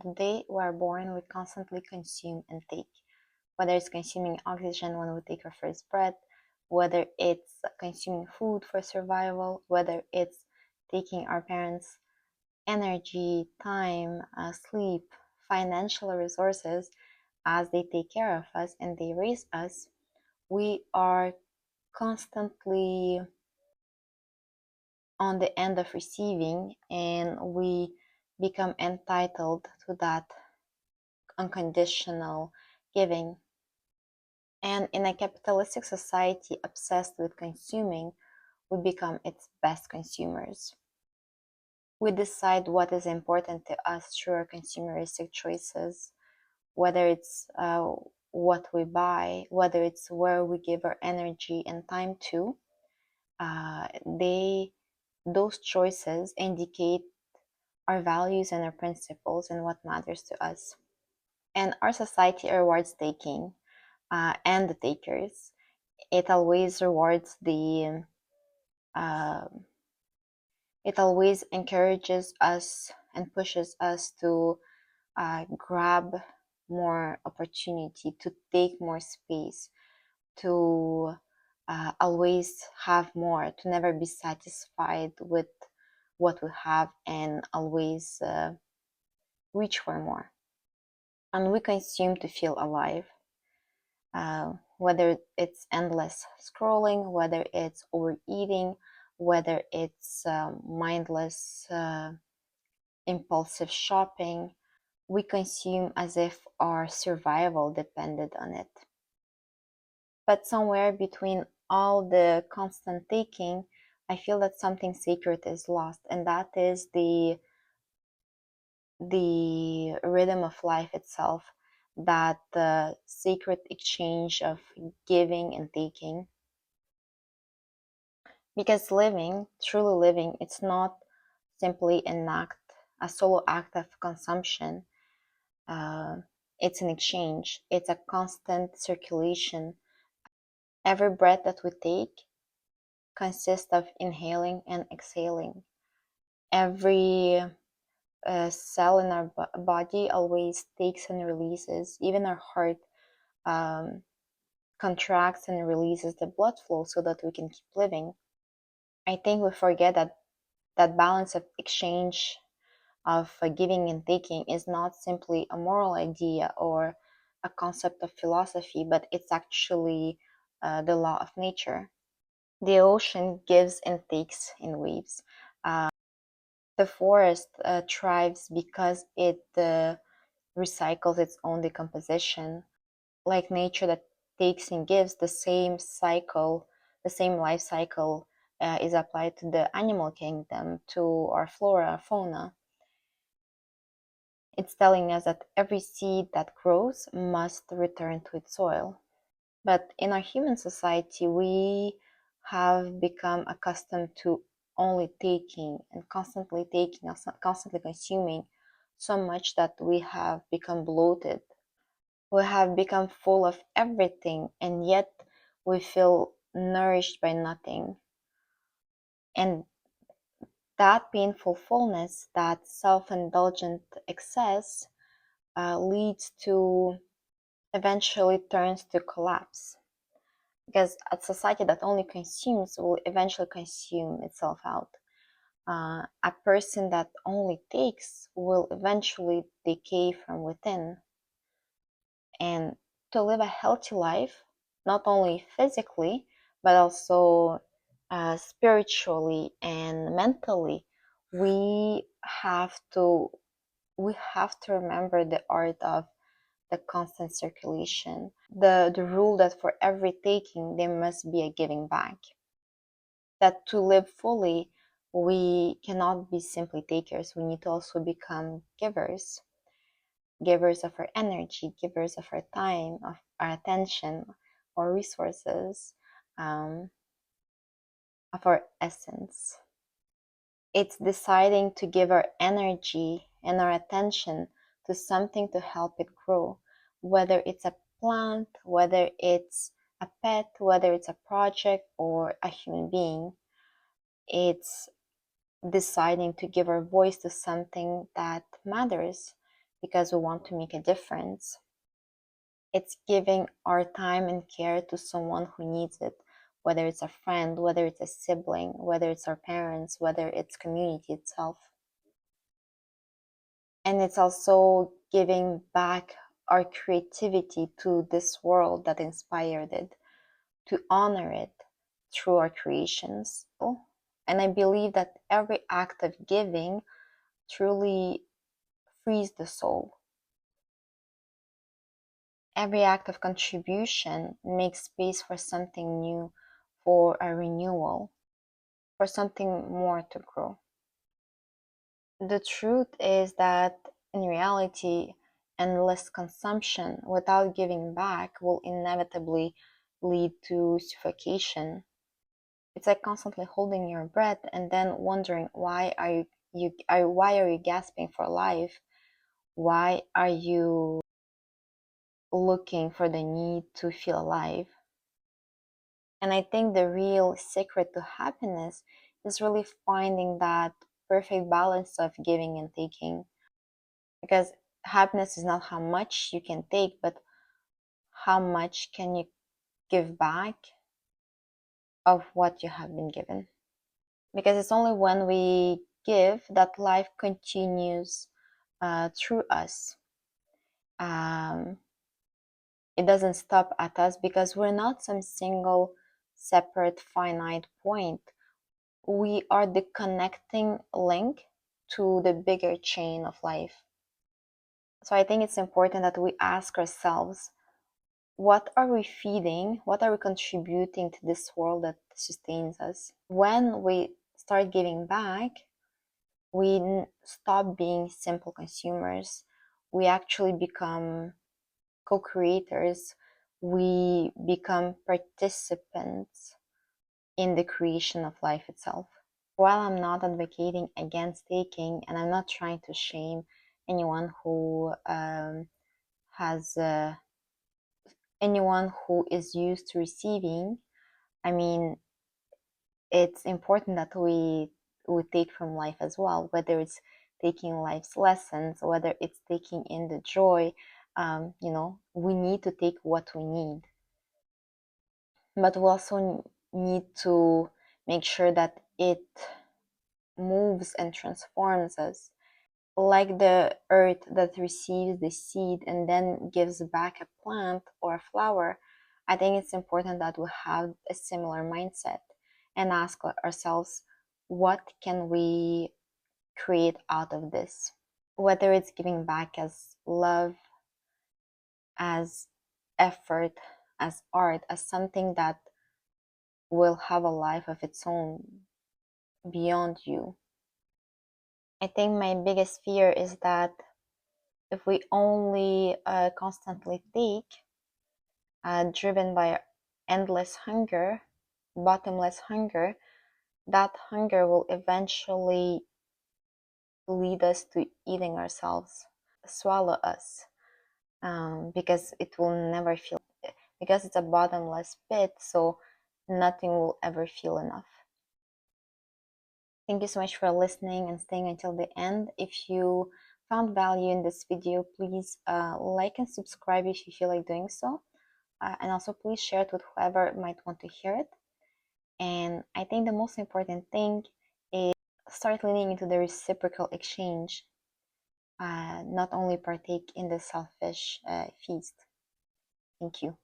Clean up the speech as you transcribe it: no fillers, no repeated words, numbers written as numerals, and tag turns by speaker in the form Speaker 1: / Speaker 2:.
Speaker 1: The day we are born, we constantly consume and take, whether it's consuming oxygen when we take our first breath, whether it's consuming food for survival, whether it's taking our parents' energy, time, sleep, financial resources as they take care of us and they raise us. We are constantly on the end of receiving, and we become entitled to that unconditional giving. And in a capitalistic society obsessed with consuming, we become its best consumers. We decide what is important to us through our consumeristic choices, whether it's what we buy, whether it's where we give our energy and time to. Those choices indicate our values and our principles and what matters to us. And our society rewards taking and the takers. It always rewards uh, it always encourages us and pushes us to grab more opportunity, to take more space, to always have more, to never be satisfied with what we have, and always reach for more. And we consume to feel alive, whether it's endless scrolling, whether it's overeating, whether it's mindless impulsive shopping. We consume as if our survival depended on it. But somewhere between all the constant taking, I feel that something sacred is lost, and that is the rhythm of life itself, that sacred exchange of giving and taking. Because living, truly living, it's not simply a solo act of consumption. It's an exchange. It's a constant circulation. Every breath that we take consists of inhaling and exhaling. Every cell in our body always takes and releases. Even our heart um, contracts and releases the blood flow so that we can keep living. I think we forget that balance of exchange, of giving and taking, is not simply a moral idea or a concept of philosophy, but it's actually the law of nature. The ocean gives and takes in waves. The forest thrives because it recycles its own decomposition. Like nature that takes and gives, the same cycle, the same life cycle is applied to the animal kingdom, to our flora, fauna. It's telling us that every seed that grows must return to its soil. But in our human society, we have become accustomed to only taking and constantly consuming, so much that we have become bloated. We have become full of everything, and yet we feel nourished by nothing. And that painful fullness, that self-indulgent excess, leads to, eventually turns to collapse. Because a society that only consumes will eventually consume itself out. A person that only takes will eventually decay from within. And to live a healthy life, not only physically, but also spiritually and mentally, we have to remember the art of the constant circulation, the rule that for every taking there must be a giving back. That to live fully, we cannot be simply takers. We need to also become givers, givers of our energy, givers of our time, of our attention, our resources, of our essence. It's deciding to give our energy and our attention to something to help it grow, whether it's a plant, whether it's a pet, whether it's a project or a human being. It's deciding to give our voice to something that matters, because we want to make a difference. It's giving our time and care to someone who needs it, whether it's a friend, whether it's a sibling, whether it's our parents, whether it's community itself. And it's also giving back our creativity to this world that inspired it, to honor it through our creations. And I believe that every act of giving truly frees the soul. Every act of contribution makes space for something new, for a renewal, for something more to grow. The truth is that in reality, endless consumption without giving back will inevitably lead to suffocation. It's like constantly holding your breath and then wondering why are you gasping for life? Why are you looking for the need to feel alive? And I think the real secret to happiness is really finding that perfect balance of giving and taking. Because happiness is not how much you can take, but how much can you give back of what you have been given. Because it's only when we give that life continues through us. It doesn't stop at us because we're not some single, separate, finite point. We are the connecting link to the bigger chain of life. So I think it's important that we ask ourselves, what are we feeding? What are we contributing to this world that sustains us? When we start giving back, we stop being simple consumers. We actually become co-creators. We become participants in the creation of life itself. While I'm not advocating against taking, and I'm not trying to shame anyone who has anyone who is used to receiving, I mean, it's important that we take from life as well, whether it's taking life's lessons, whether it's taking in the joy. We need to take what we need, but we also need to make sure that it moves and transforms us, like the earth that receives the seed and then gives back a plant or a flower. I think it's important that we have a similar mindset and ask ourselves, what can we create out of this? Whether it's giving back as love, as effort, as art, as something that will have a life of its own beyond you. I think my biggest fear is that if we only constantly take, driven by endless hunger, bottomless hunger, that hunger will eventually lead us to eating ourselves, swallow us, because it will never feel, because it's a bottomless pit, so nothing will ever feel enough. Thank you so much for listening and staying until the end. If you found value in this video, please like and subscribe if you feel like doing so. And also please share it with whoever might want to hear it. And I think the most important thing is start leaning into the reciprocal exchange, not only partake in the selfish feast. Thank you.